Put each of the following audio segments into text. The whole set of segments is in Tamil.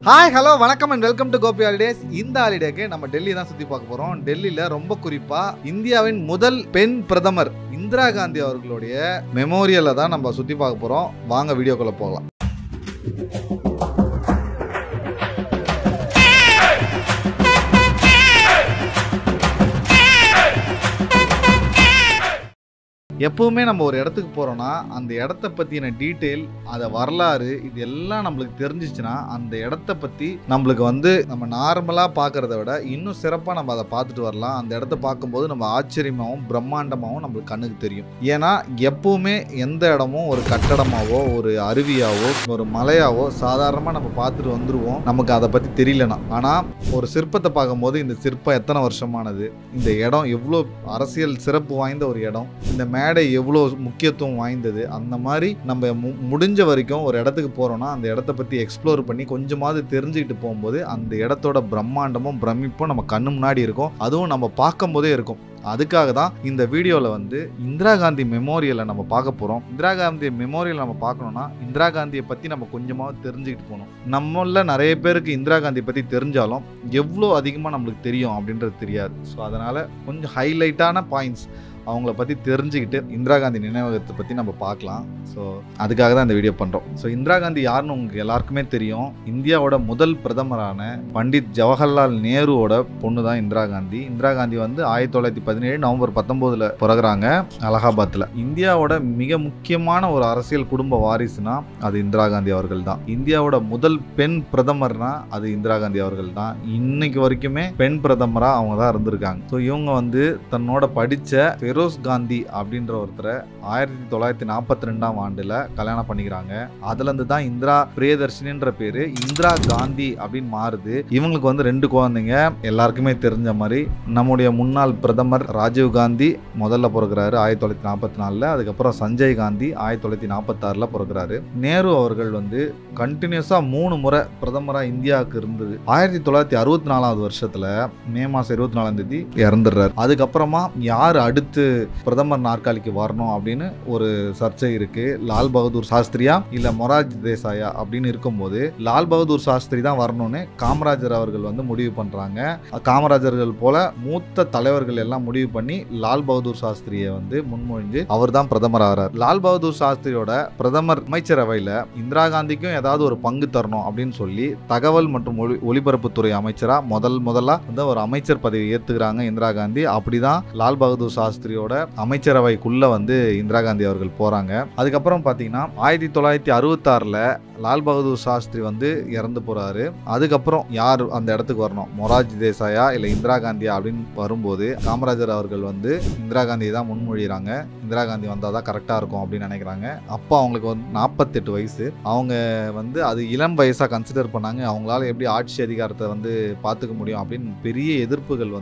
ஹாய் ஹலோ வணக்கம் and welcome to Gopi holidays. இந்த ஹாலிடேக்கு நம்ம டெல்லி தான் சுற்றி பார்க்க போகிறோம். டெல்லியில் ரொம்ப குறிப்பாக இந்தியாவின் முதல் பெண் பிரதமர் இந்திரா காந்தி அவர்களுடைய மெமோரியலை தான் நம்ம சுற்றி பார்க்க போகிறோம். வாங்க வீடியோக்குள்ளே போகலாம். எப்பவுமே நம்ம ஒரு இடத்துக்கு போகிறோன்னா அந்த இடத்த பற்றின டீட்டெயில், அதை வரலாறு, இது எல்லாம் நம்மளுக்கு தெரிஞ்சிச்சுன்னா அந்த இடத்த பற்றி நம்மளுக்கு நம்ம நார்மலாக பார்க்குறத விட இன்னும் சிறப்பாக நம்ம அதை பார்த்துட்டு வரலாம். அந்த இடத்த பார்க்கும்போது நம்ம ஆச்சரியமாகவும் பிரம்மாண்டமாகவும் நம்மளுக்கு கண்ணுக்கு தெரியும். ஏன்னா எப்பவுமே எந்த இடமும் ஒரு கட்டடமாவோ ஒரு அருவியாவோ ஒரு மலையாவோ சாதாரணமாக நம்ம பார்த்துட்டு வந்துடுவோம், நமக்கு அதை பற்றி தெரியலனா. ஆனால் ஒரு சிற்பத்தை பார்க்கும்போது இந்த சிற்பம் எத்தனை வருஷமானது, இந்த இடம் எவ்வளோ அரசியல் சிறப்பு வாய்ந்த ஒரு இடம், இந்த மேடை எவ்வளோ முக்கியத்துவம் வாய்ந்தது, அந்த மாதிரி நம்ம முடிஞ்ச வரைக்கும் ஒரு இடத்துக்கு போகிறோன்னா அந்த இடத்த பற்றி எக்ஸ்ப்ளோர் பண்ணி கொஞ்சமாவது தெரிஞ்சுக்கிட்டு போகும்போது அந்த இடத்தோட பிரம்மாண்டமும் பிரமிப்பும் நம்ம கண்ணு முன்னாடி இருக்கும். அதுவும் நம்ம பார்க்கும் போதே இருக்கும். அதுக்காக தான் இந்த வீடியோவில் இந்திரா காந்தி மெமோரியலை நம்ம பார்க்க போகிறோம். இந்திரா காந்தி மெமோரியல் நம்ம பார்க்கணுன்னா இந்திரா காந்தியை பற்றி நம்ம கொஞ்சமாவது தெரிஞ்சுக்கிட்டு போகணும். நம்மள நிறைய பேருக்கு இந்திரா காந்தியை பற்றி தெரிஞ்சாலும் எவ்வளோ அதிகமாக நம்மளுக்கு தெரியும் அப்படின்றது தெரியாது. ஸோ அதனால் கொஞ்சம் ஹைலைட்டான பாயிண்ட்ஸ் அவங்கள பற்றி தெரிஞ்சுக்கிட்டு இந்திரா காந்தி நினைவகத்தை பற்றி நம்ம பார்க்கலாம். ஸோ அதுக்காக தான் இந்த வீடியோ பண்ணுறோம். ஸோ இந்திரா காந்தி யாருன்னு உங்களுக்கு எல்லாருக்குமே தெரியும். இந்தியாவோட முதல் பிரதமரான பண்டிட் ஜவஹர்லால் நேருவோட பொண்ணு தான் இந்திரா காந்தி. இந்திரா காந்தி 1917 நவம்பர் 19 பிறகுறாங்க அலகாபாத்தில். இந்தியாவோட மிக முக்கியமான ஒரு அரசியல் குடும்ப வாரிசுனா அது இந்திரா காந்தி அவர்கள் தான். இந்தியாவோட முதல் பெண் பிரதமர்னா அது இந்திரா காந்தி அவர்கள் தான். இன்னைக்கு வரைக்குமே பெண் பிரதமராக அவங்க தான் இருந்திருக்காங்க. ஸோ இவங்க தன்னோட படித்த ஃபெரோஸ் காந்தி அப்படின்ற ஒருத்தரை 1942 ஆண்டுல கல்யாணம் பண்ணிக்கிறாங்க. அதுலேருந்து தான் இந்திரா பிரியதர்ஷினின்ற பேரு இந்திரா காந்தி அப்படின்னு மாறுது. இவங்களுக்கு 2 குழந்தைங்க. எல்லாருக்குமே தெரிஞ்ச மாதிரி நம்முடைய முன்னாள் பிரதமர் ராஜீவ் காந்தி முதல்ல பிறகுறாரு 1944. அதுக்கப்புறம் சஞ்சய் காந்தி 1946 பிறகுறாரு. நேரு அவர்கள் கண்டினியூஸா 3 முறை பிரதமராக இந்தியாவுக்கு இருந்தது. 1964 வருஷத்துல மே மாசம் 24ஆம் தேதி இறந்துடுறாரு. அதுக்கப்புறமா யார் அடுத்து பிரதமர் நாற்காலிக்கு வரணும் அப்படின்னு ஒரு சர்ச்சை இருக்கு. லால் பகதூர் சாஸ்திரியா இல்ல மொரார்ஜி தேசாயா அப்படின்னு இருக்கும்போது லால் பகதூர் சாஸ்திரி தான் வரணும்னு காமராஜர் அவர்கள் முடிவு பண்றாங்க. காமராஜர்கள் போல மூத்த தலைவர்கள் எல்லாம் முடிவு பண்ணி லால் பகதூர் சாஸ்திரியை முன்மொழிஞ்சு அவர் தான் பிரதமர் ஆகிறார். லால் பகதூர் சாஸ்திரியோட பிரதமர் அமைச்சரவையில இந்திரா காந்திக்கும் ஏதாவது ஒரு பங்கு தரணும் அப்படின்னு சொல்லி தகவல் மற்றும் ஒலிபரப்புத்துறை அமைச்சரா முதல்ல ஒரு அமைச்சர் பதவி ஏத்துக்கிறாங்க இந்திரா காந்தி. அப்படிதான் லால் பகதூர் சாஸ்திரியோட அமைச்சரவைக்குள்ள இந்திரா காந்தி அவர்கள் போறாங்க. அதுக்கப்புறம் பாத்தீங்கன்னா 1966 லால் பகதூர் சாஸ்திரி இறந்து போறாரு. அதுக்கப்புறம் யார் அந்த இடத்துக்கு வரணும், மொரார்ஜி தேசாயா இல்ல இந்திரா காந்தியா அப்படின்னு வரும்போது காமராஜர் அவர்கள் இந்திரா காந்தியை தான் முன்மொழிகிறாங்க. இந்திரா காந்தி வந்தாதான் கரெக்டா இருக்கும் அப்படின்னு நினைக்கிறாங்க. அப்போ அவங்களுக்கு 48 வயசு. அவங்க அது இளம் வயசா கன்சிடர் பண்ணாங்க. அவங்களால எப்படி ஆட்சி அதிகாரத்தை பார்த்துக்க முடியும் அப்படின்னு பெரிய எதிர்ப்புகள்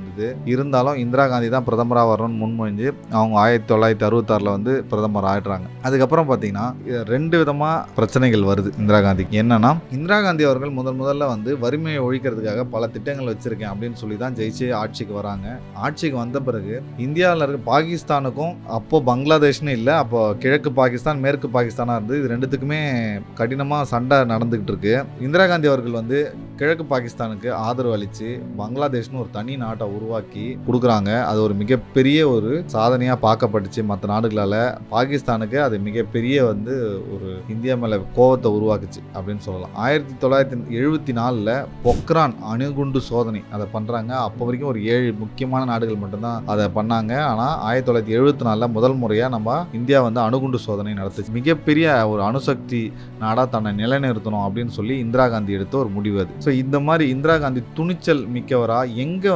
இருந்தாலும் இந்திரா காந்தி தான் பிரதமராக வரணும்னு முன்மொழிஞ்சு அவங்க 1966 பிரதமர் ஆயிடுறாங்க. அதுக்கப்புறம் பார்த்தீங்கன்னா 2 விதமா பிரச்சனைகள் வருது இந்திரா காந்தி. என்னன்னா, இந்திரா காந்தி அவர்கள் முதல்ல வறுமையை ஒழிக்கிறதுக்காக பல திட்டங்கள் வச்சிருக்கேன் அப்படின்னு சொல்லி தான் ஜெயிச்சு ஆட்சிக்கு வராங்க. ஆட்சிக்கு வந்த பிறகு இந்தியாவில் இருக்க பாகிஸ்தானுக்கும் அப்போ பங்களாதேஷ்னு இல்லை, அப்போ கிழக்கு பாகிஸ்தான் மேற்கு பாகிஸ்தானா இருந்து இது 2த்துக்குமே கடினமாக சண்டை நடந்துகிட்டு இருக்கு. இந்திரா காந்தி அவர்கள் கிழக்கு பாகிஸ்தானுக்கு ஆதரவு அளித்து பங்களாதேஷ்னு ஒரு தனி நாட்டை உருவாக்கி கொடுக்குறாங்க. அது ஒரு மிகப்பெரிய ஒரு சாதனையாக பார்க்கப்பட்டுச்சு மற்ற நாடுகளால். பாகிஸ்தானுக்கு அது மிகப்பெரிய ஒரு இந்தியா மேலே கோவத்தை உருவாக்குச்சு அப்படின்னு சொல்லலாம். 1974 பொக்ரான் அணுகுண்டு சோதனை அதை பண்ணுறாங்க. அப்போ வரைக்கும் ஒரு 7 முக்கியமான நாடுகள் மட்டும்தான் அதை பண்ணாங்க. ஆனால் 1974 முதல் முறையாக நம்ம இந்தியா அணுகுண்டு சோதனை நடத்துச்சு. மிகப்பெரிய ஒரு அணுசக்தி நாடாக தன்னை நிலைநிறுத்தணும் அப்படின்னு சொல்லி இந்திரா காந்தி எடுத்த ஒரு முடிவு அது. ஸோ இந்த மாதிரி இந்திரா காந்தி துணிச்சல் மிக்கவராக எங்கே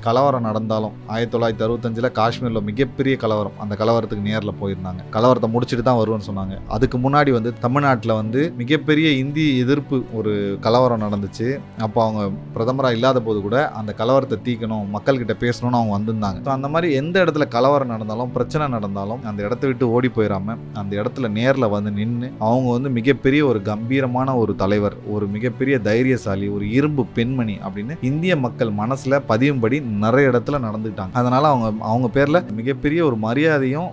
கலவரம் நடந்தாலும் 1965 காஷ்மீரில் மிகப்பெரிய கலவரம், அந்த கலவரத்துக்கு நேரில் போயிருந்தாங்க. கலவரத்தை முடிச்சுட்டு தான் வருவேன்னு சொன்னாங்க. அதுக்கு முன்னாடி தமிழ்நாட்டில் மிகப்பெரிய இந்தி எதிர்ப்பு ஒரு கலவரம் நடந்துச்சு. அப்போ அவங்க பிரதமராக இல்லாத போது கூட அந்த கலவரத்தை தீக்கணும், மக்கள்கிட்ட பேசணும்னு அவங்க வந்திருந்தாங்க. ஸோ அந்த மாதிரி எந்த இடத்துல கலவரம் நடந்தாலும் பிரச்சனை நடந்தாலும் அந்த இடத்த விட்டு ஓடி போயிடாம அந்த இடத்துல நேரில் நின்று அவங்க மிகப்பெரிய ஒரு கம்பீரமான ஒரு தலைவர், ஒரு மிகப்பெரிய தைரியசாலி, ஒரு இரும்பு பெண்மணி அப்படின்னு இந்திய மக்கள் மனசுல பதியும்படி நிறைய இடத்துல நடந்துட்டாங்க. அதனால அவங்க பேர்ல மேலே மிகப்பெரிய ஒரு மரியாதையும்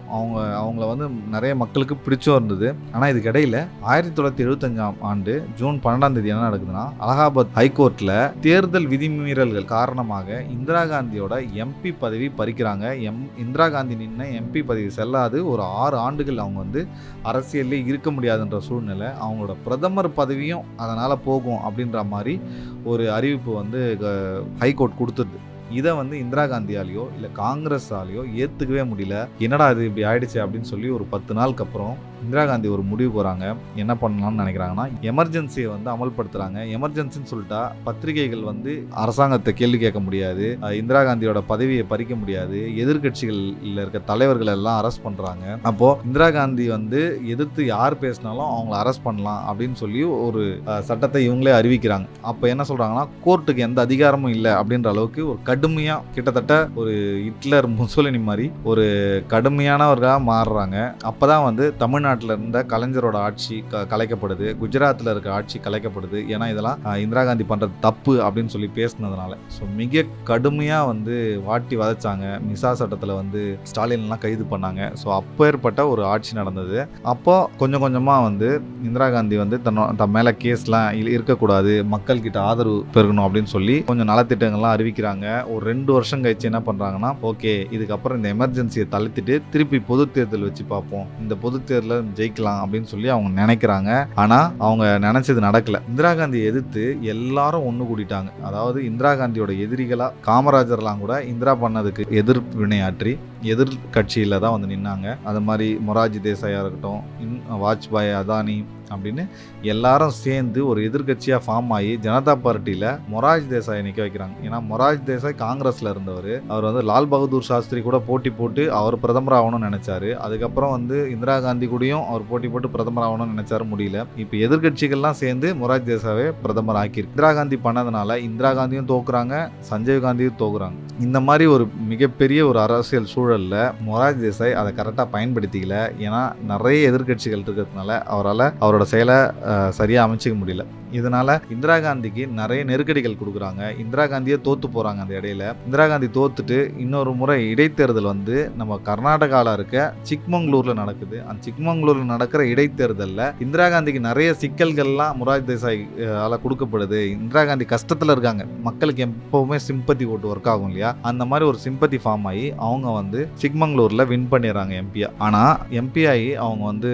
அவங்கள வந்து நிறைய மக்களுக்கு பிடிச்சும் இருந்தது. ஆனால் இதுக்கு இடையில 1975ஆம் ஆண்டு ஜூன் 12ஆம் தேதி என்ன நடக்குதுன்னா, அலகாபாத் ஹைகோர்ட்டில் தேர்தல் விதிமீறல்கள் காரணமாக இந்திரா காந்தியோட எம்பி பதவி பறிக்கிறாங்க. இந்திரா காந்தி நின்ன எம்பி பதவி செல்லாது ஒரு 6 ஆண்டுகள் அவங்க வந்து அரசியல்லே இருக்க முடியாதுன்ற சூழ்நிலை, அவங்களோட பிரதமர் பதவியும் அதனால் போகும் அப்படின்ற மாதிரி ஒரு அறிவிப்பு வந்து ஹைகோர்ட் கொடுத்துருது. இதை வந்து இந்திரா காந்தியாலேயோ இல்லை காங்கிரஸாலேயோ ஏற்றுக்கவே முடியல. என்னடா இது இப்படி ஆயிடுச்சு அப்படின்னு சொல்லி ஒரு 10 நாளுக்கு அப்புறம் இந்திரா காந்தி ஒரு முடிவுக்கு வராங்க. என்ன பண்ணலாம்னு நினைக்கிறாங்கன்னா, எமர்ஜென்சியை வந்து அமல்படுத்துகிறாங்க. எமர்ஜென்சின்னு சொல்லிட்டா பத்திரிகைகள் வந்து அரசாங்கத்தை கேள்வி கேட்க முடியாது, இந்திரா காந்தியோட பதவியை பறிக்க முடியாது, எதிர்கட்சிகளில் இருக்க தலைவர்கள் எல்லாம் அரெஸ்ட் பண்ணுறாங்க. அப்போது இந்திரா காந்தி வந்து எதிர்த்து யார் பேசினாலும் அவங்கள அரெஸ்ட் பண்ணலாம் அப்படின்னு சொல்லி ஒரு சட்டத்தை இவங்களே அறிவிக்கிறாங்க. அப்போ என்ன சொல்கிறாங்கன்னா, கோர்ட்டுக்கு எந்த அதிகாரமும் இல்லை அப்படின்ற அளவுக்கு ஒரு கடுமையாக, கிட்டத்தட்ட ஒரு ஹிட்லர் முசோலினி மாதிரி ஒரு கடுமையானவர்களாக மாறுறாங்க. அப்போ தான் வந்து தமிழ்நாட்டில் இருந்த கலைஞரோட ஆட்சி கலைக்கப்படுது, குஜராத்தில் இருக்க ஆட்சி கலைக்கப்படுது. ஏன்னா இதெல்லாம் இந்திரா காந்தி பண்ணுறது தப்பு அப்படின்னு சொல்லி பேசினதுனால. ஸோ மிக கடுமையாக வந்து வாட்டி வதைச்சாங்க. மிசா சட்டத்தில் வந்து ஸ்டாலின்லாம் கைது பண்ணாங்க. ஸோ அப்பேற்பட்ட ஒரு ஆட்சி நடந்தது. அப்போ கொஞ்சம் கொஞ்சமாக வந்து இந்திரா காந்தி வந்து தன் மேலே கேஸ்லாம் இருக்கக்கூடாது, மக்கள்கிட்ட ஆதரவு பெருகணும் அப்படின்னு சொல்லி கொஞ்சம் நலத்திட்டங்கள்லாம் அறிவிக்கிறாங்க. ஒரு 2 வருஷம் கழிச்சு என்ன பண்ணுறாங்கன்னா, ஓகே இதுக்கப்புறம் இந்த எமர்ஜென்சியை தளர்த்திட்டு திருப்பி பொது தேர்தல் வச்சு பார்ப்போம், இந்த பொது தேர்தலில் ஜெயிக்கலாம் அப்படின்னு சொல்லி அவங்க நினைக்கிறாங்க. ஆனால் அவங்க நினைச்சது நடக்கல. இந்திரா காந்தியை எதிர்த்து எல்லாரும் ஒன்று கூட்டிட்டாங்க. அதாவது இந்திரா காந்தியோட எதிரிகளாக காமராஜர்லாம் கூட இந்திரா பண்ணதுக்கு எதிர்ப்பு வினையாற்றி எதிர்கட்சியில் தான் வந்து நின்னாங்க. அது மாதிரி மொரார்ஜி தேசாயாக இருக்கட்டும், வாஜ்பாய், அதானி அப்படின்னு எல்லாரும் சேர்ந்து ஒரு எதிர்கட்சியாக ஃபார்ம் ஆகி ஜனதா பார்ட்டியில் மொரார்ஜி தேசாயை நிற்க வைக்கிறாங்க. ஏன்னா மொரார்ஜி தேசாய் காங்கிரஸில் இருந்தவர். அவர் வந்து லால் பகதூர் சாஸ்திரி கூட போட்டி போட்டு அவர் பிரதமர் ஆகணும்னு நினைச்சாரு. அதுக்கப்புறம் வந்து இந்திரா காந்தி கூடயும் அவர் போட்டி போட்டு பிரதமர் ஆகணும்னு நினைச்சாரு, முடியல. இப்போ எதிர்கட்சிகள்லாம் சேர்ந்து மொரார்ஜி தேசாவை பிரதமர் ஆக்கியிருக்கு. இந்திரா காந்தி பண்ணதுனால இந்திரா காந்தியும் தோக்குறாங்க, சஞ்சய் காந்தியும் தோக்குறாங்க. இந்த மாதிரி ஒரு மிகப்பெரிய ஒரு அரசியல் சூழலில் மொரார்ஜி தேசாய் அதை கரெக்டாக பயன்படுத்திக்கல. ஏன்னா நிறைய எதிர்கட்சிகள் இருக்கிறதுனால அவரால் அவரோட செயலை சரியாக அமைச்சிக்க முடியல. இதனால இந்திரா காந்திக்கு நிறைய நெருக்கடிகள் கொடுக்குறாங்க. இந்திரா காந்தியே தோத்து போகிறாங்க. அந்த இடையில இந்திரா காந்தி தோத்துட்டு இன்னொரு முறை இடைத்தேர்தல் வந்து நம்ம கர்நாடகாவில் இருக்க சிக்மங்களூரில் நடக்குது. அந்த சிக்மங்களூரில் நடக்கிற இடைத்தேர்தலில் இந்திரா காந்திக்கு நிறைய சிக்கல்கள்லாம் மொரார்ஜி தேசாயால் கொடுக்கப்படுது. இந்திரா காந்தி கஷ்டத்தில் இருக்காங்க. மக்களுக்கு எப்பவுமே சிம்பத்தி ஓட்டு ஒர்க் ஆகும் இல்லையா, அந்த மாதிரி ஒரு சிம்பத்தி ஃபார்ம் ஆகி அவங்க வந்து சிக்மங்களூரில் வின் பண்ணிடுறாங்க எம்பியா. ஆனால் எம்பி ஆகி அவங்க வந்து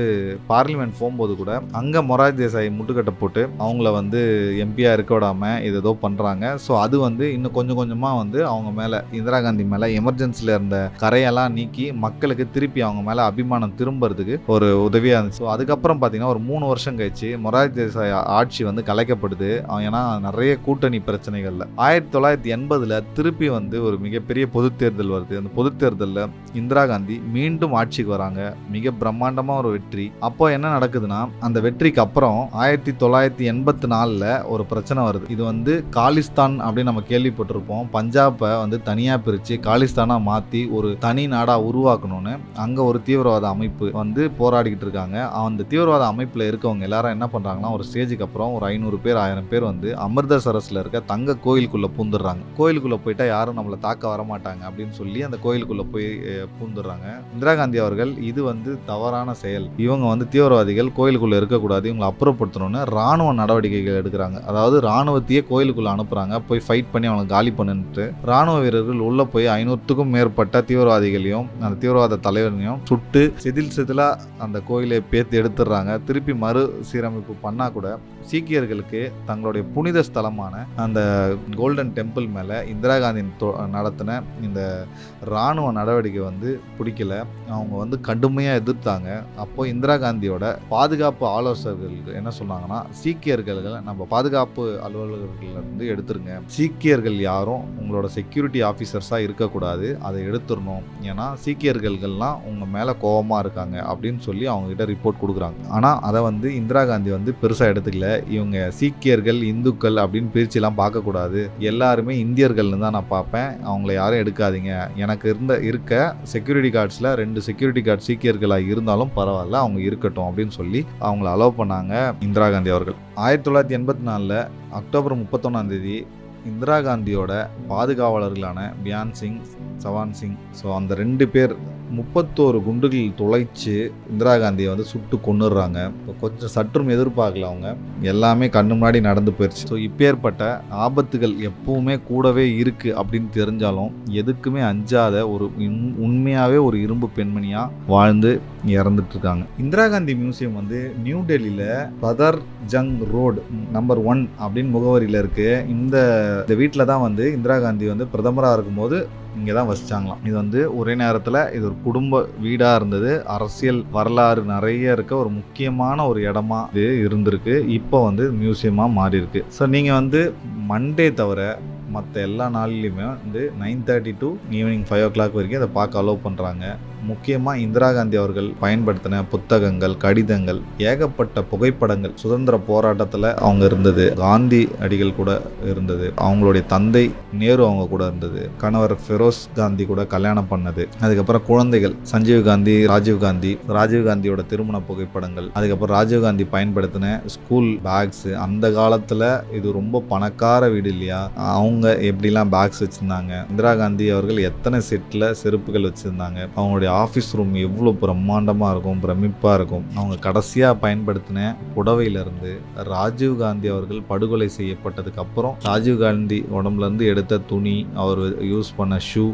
பார்லிமெண்ட் போகும்போது கூட அங்கே மொரார்ஜி தேசாய் முட்டுக்கட்டை போட்டு அவங்கள வந்து எம்பியா இருக்க விடாமல் ஏதோ பண்ணுறாங்க. ஸோ அது வந்து இன்னும் கொஞ்சம் கொஞ்சமாக வந்து அவங்க மேலே, இந்திரா காந்தி மேலே எமர்ஜென்சியில் இருந்த கரையெல்லாம் நீக்கி மக்களுக்கு திருப்பி அவங்க மேலே அபிமானம் திரும்புறதுக்கு ஒரு உதவியாக இருந்துச்சு. ஸோ அதுக்கப்புறம் பார்த்தீங்கன்னா ஒரு 3 வருஷம் கழிச்சு மொரார்ஜி தேசாய் ஆட்சி வந்து கலைக்கப்படுது. ஏன்னா நிறைய கூட்டணி பிரச்சனைகள்ல 1980 திருப்பி வந்து ஒரு மிகப்பெரிய பொது தேர்தல் வருது. அந்த பொது தேர்தலில் இந்திரா காந்தி மீண்டும் ஆட்சிக்கு வராங்க. மிக பிரம்மாண்டமாக ஒரு வெற்றி. அப்போ என்ன நடக்குதுன்னா, அந்த வெற்றிக்கு அப்புறம் 1984 ஒரு பிரச்சனை வருது. இது வந்து காலிஸ்தான் அப்படின்னு நம்ம கேள்விப்பட்டிருப்போம். பஞ்சாபை வந்து தனியாக பிரித்து காலிஸ்தானாக மாற்றி ஒரு தனி நாடாக உருவாக்கணும்னு அங்கே ஒரு தீவிரவாத அமைப்பு வந்து போராடிக்கிட்டு இருக்காங்க. அந்த தீவிரவாத அமைப்பில் இருக்கவங்க எல்லாரும் என்ன பண்ணுறாங்கன்னா, ஒரு ஸ்டேஜுக்கு அப்புறம் ஒரு 500 பேர் 1000 பேர் வந்து அமிர்தசரஸில் இருக்க தங்க கோயிலுக்குள்ளே பூந்துடுறாங்க. கோயிலுக்குள்ளே போயிட்டா யாரும் நம்மளை தாக்க வரமாட்டாங்க அப்படின்னு சொல்லி அந்த கோயிலுக்குள்ளே போய் பூந்துடுறாங்க. இந்திரா காந்தி அவர்கள் இது வந்து தவறான செயல், இவங்க வந்து தீவிரவாதிகள், கோயிலுக்குள்ளே இருக்கக்கூடாது, இவங்களை அப்புறப்படுத்தணும்னு ராணுவ நடவடிக்கைகள் எடுக்கிறாங்க. அதாவது ராணுவத்தையே கோயிலுக்குள்ள அனுப்புறாங்க, போய் ஃபைட் பண்ணி அவங்களை காலி பண்ணுன்ட்டு. ராணுவ வீரர்கள் உள்ள போய் 500க்கும் மேற்பட்ட தீவிரவாதிகளையும் அந்த தீவிரவாத தலைவரையும் சுட்டு செதிலா அந்த கோயிலை பேத்து எடுத்துடுறாங்க. திருப்பி மறு சீரமைப்பு பண்ணா கூட சீக்கியர்களுக்கு தங்களுடைய புனித ஸ்தலமான அந்த கோல்டன் டெம்பிள் மேலே இந்திரா காந்தி நடத்தின இந்த இராணுவ நடவடிக்கை வந்து பிடிக்கல. அவங்க வந்து கடுமையாக எதிர்த்தாங்க. அப்போ இந்திரா காந்தியோட பாதுகாப்பு ஆலோசகர்கள் என்ன சொன்னாங்கன்னா, சீக்கியர்கள் நம்ம பாதுகாப்பு அலுவலகர்கள்லேருந்து எடுத்துருங்க, சீக்கியர்கள் யாரும் உங்களோட செக்யூரிட்டி ஆஃபீஸர்ஸாக இருக்கக்கூடாது, அதை எடுத்துடணும், ஏன்னா சீக்கியர்கள்லாம் உங்கள் மேலே கோபமாக இருக்காங்க அப்படின்னு சொல்லி அவங்ககிட்ட ரிப்போர்ட் கொடுக்குறாங்க. ஆனால் அதை வந்து இந்திரா காந்தி வந்து பெருசாக எடுத்துக்கல. இவங்க சீக்கியர்கள் இந்துக்கள் அப்படின்னு பிரிச்சுலாம் பார்க்கக்கூடாது, எல்லாருமே இந்தியர்கள்னு தான் நான் பார்ப்பேன், அவங்கள யாரும் எடுக்காதீங்க, எனக்கு இருக்க செக்யூரிட்டி கார்ட்ஸில் 2 செக்யூரிட்டி கார்டு சீக்கியர்களாக இருந்தாலும் பரவாயில்ல, அவங்க இருக்கட்டும் அப்படின்னு சொல்லி அவங்கள அலோவ் பண்ணாங்க இந்திரா காந்தி அவர்கள். 1984 அக்டோபர் 31 இந்திரா காந்தியோட பாதுகாவலர்களான பியான் சிங், சவான் சிங், ஸோ அந்த 2 பேர் 31 குண்டுகள் துளைச்சு இந்திரா காந்தியை வந்து சுட்டு கொன்னுடுறாங்க. இப்போ கொஞ்சம் சற்றும் எதிர்பார்க்கல அவங்க, எல்லாமே கண்ணு முன்னாடி நடந்து போயிடுச்சு. ஸோ இப்பேற்பட்ட ஆபத்துகள் எப்பவுமே கூடவே இருக்குது அப்படின்னு தெரிஞ்சாலும் எதுக்குமே அஞ்சாத ஒரு உண்மையாகவே ஒரு இரும்பு பெண்மணியாக வாழ்ந்து இறந்துட்டு இருக்காங்க. இந்திரா காந்தி மியூசியம் வந்து நியூ டெல்லியில் பதர் ஜங் ரோடு நம்பர் 1 அப்படின்னு முகவரியில் இருக்குது. இந்த வீட்டில் தான் வந்து இந்திரா காந்தி வந்து பிரதமராக இருக்கும்போது இங்கே தான் வசிச்சாங்களாம். இது வந்து ஒரே நேரத்தில் இது ஒரு குடும்ப வீடாக இருந்தது. அரசியல் வரலாறு நிறைய இருக்க ஒரு முக்கியமான ஒரு இடமா இது இருந்திருக்கு. இப்போ வந்து மியூசியமாக மாறி இருக்கு. ஸோ நீங்கள் வந்து மண்டே தவிர மற்ற எல்லா நாள்லையுமே வந்து 9:30 to ஈவினிங் 5 o'clock வரைக்கும் அதை பார்க்க அலோவ் பண்ணுறாங்க. முக்கியமாக இந்திரா காந்தி அவர்கள் பயன்படுத்தின புத்தகங்கள், கடிதங்கள், ஏகப்பட்ட புகைப்படங்கள், சுதந்திர போராட்டத்தில் அவங்க இருந்தது, காந்தி அடிகள் கூட இருந்தது, அவங்களுடைய தந்தை நேரு அவங்க கூட இருந்தது, கணவர் ஃபெரோஸ் காந்தி கூட கல்யாணம் பண்ணது, அதுக்கப்புறம் குழந்தைகள் சஞ்சீவ் காந்தி, ராஜீவ் காந்தியோட திருமண புகைப்படங்கள், அதுக்கப்புறம் ராஜீவ் காந்தி பயன்படுத்தின ஸ்கூல் பேக்ஸ். அந்த காலத்தில் இது ரொம்ப பணக்கார வீடு இல்லையா, அவங்க எப்படிலாம் பேக்ஸ் வச்சுருந்தாங்க, இந்திரா காந்தி அவர்கள் எத்தனை செட்டில் செருப்புகள் வச்சுருந்தாங்க, அவங்களுடைய ஆஃபீஸ் ரூம் எவ்வளோ பிரம்மாண்டமாக இருக்கும், பிரமிப்பாக இருக்கும். அவங்க கடைசியாக பயன்படுத்தின புடவையிலிருந்து ராஜீவ் காந்தி அவர்கள் படுகொலை செய்யப்பட்டதுக்கு அப்புறம் ராஜீவ் காந்தி உடம்புலேருந்து எடுத்த துணி, அவர் யூஸ் பண்ண ஷூ,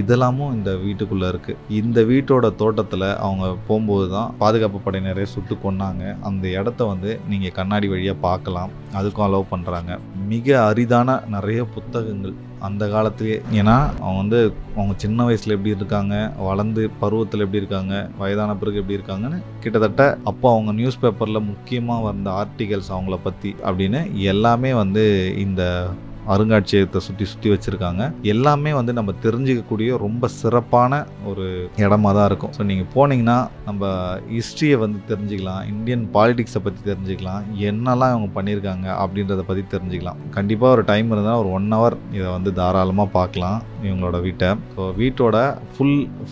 இதெல்லாமும் இந்த வீட்டுக்குள்ளே இருக்குது. இந்த வீட்டோட தோட்டத்தில் அவங்க போகும்போது தான் பாதுகாப்பு படையினரே சுட்டு கொன்னாங்க. அந்த இடத்த வந்து நீங்கள் கண்ணாடி வழியாக பார்க்கலாம், அதுக்கும் அலோவ் பண்ணுறாங்க. மிக அரிதான நிறைய புத்தகங்கள் அந்த காலத்துலேயே, ஏன்னா அவங்க சின்ன வயசில் எப்படி இருக்காங்க, வளர்ந்து பருவத்தில் எப்படி இருக்காங்க, வயதான பிறகு எப்படி இருக்காங்கன்னு கிட்டத்தட்ட அப்போ அவங்க நியூஸ் பேப்பரில் முக்கியமாக வந்த ஆர்டிகல்ஸ் அவங்கள பற்றி அப்படின்னு எல்லாமே வந்து இந்த அருங்காட்சியகத்தை சுற்றி வச்சுருக்காங்க. எல்லாமே வந்து நம்ம தெரிஞ்சிக்கக்கூடிய ரொம்ப சிறப்பான ஒரு இடமா தான் இருக்கும். ஸோ நீங்கள் போனீங்கன்னா நம்ம ஹிஸ்ட்ரியை வந்து தெரிஞ்சுக்கலாம், இந்தியன் பாலிடிக்ஸை பற்றி தெரிஞ்சுக்கலாம், என்னெல்லாம் இவங்க பண்ணியிருக்காங்க அப்படின்றத பற்றி தெரிஞ்சுக்கலாம். கண்டிப்பாக ஒரு டைம் இருந்தால் ஒரு 1 hour இதை வந்து தாராளமாக பார்க்கலாம் இவங்களோட வீட்டை. ஸோ வீட்டோட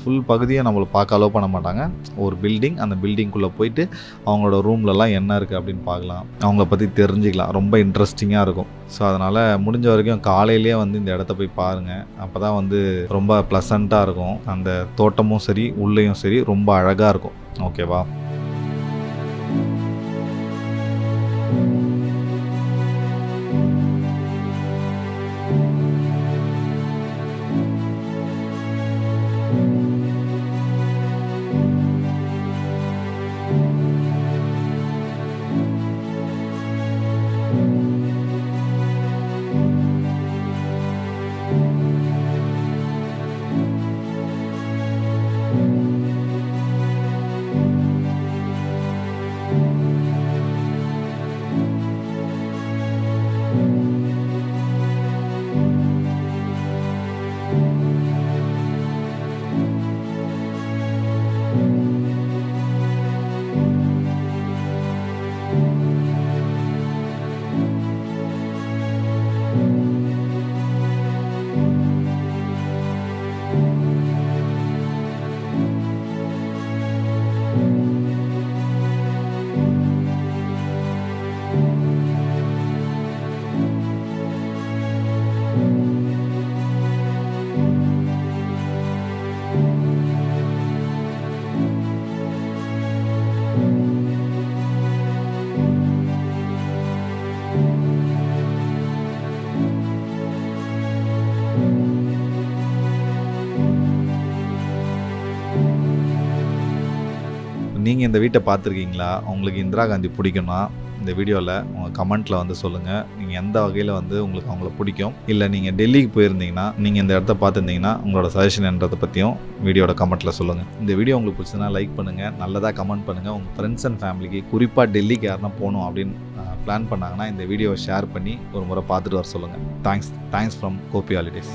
ஃபுல் பகுதியை நம்மளை பார்க்க அலோவ் பண்ண மாட்டாங்க. ஒரு பில்டிங், அந்த பில்டிங்குள்ளே போயிட்டு அவங்களோட ரூம்லலாம் என்ன இருக்குது அப்படின்னு பார்க்கலாம், அவங்கள பற்றி தெரிஞ்சுக்கலாம். ரொம்ப இன்ட்ரெஸ்டிங்காக இருக்கும். ஸோ அதனால் முடிஞ்ச வரைக்கும் காலையிலேயே வந்து இந்த இடத்த போய் பாருங்கள். அப்போ தான் வந்து ரொம்ப ப்ளசண்ட்டாக இருக்கும். அந்த தோட்டமும் சரி, உள்ளேயும் சரி ரொம்ப அழகாக இருக்கும். ஓகேவா? நீங்கள் இந்த வீட்டை பார்த்துருக்கீங்களா? உங்களுக்கு இந்திரா காந்தி பிடிக்கும்னா இந்த வீடியோவில் உங்கள் கமெண்ட்டில் வந்து சொல்லுங்கள். நீங்கள் எந்த வகையில் வந்து உங்களுக்கு அவங்கள பிடிக்கும், இல்லை நீங்கள் டெல்லிக்கு போயிருந்தீங்கன்னா, நீங்கள் இந்த இடத்த பார்த்துருந்தீங்கன்னா உங்களோட சஜஷன் என்றதை பற்றியும் வீடியோட கமெண்ட்டில் சொல்லுங்கள். இந்த வீடியோ உங்களுக்கு பிடிச்சதுன்னா லைக் பண்ணுங்கள், நல்லதாக கமெண்ட் பண்ணுங்கள். உங்கள் ஃப்ரெண்ட்ஸ் அண்ட் ஃபேமிலிக்கு, குறிப்பாக டெல்லிக்கு யாருன்னா போகணும் அப்படின்னு பிளான் பண்ணாங்கன்னா இந்த வீடியோவை ஷேர் பண்ணி ஒரு முறை பார்த்துட்டு வர சொல்லுங்கள். Thanks from Gopi holidays.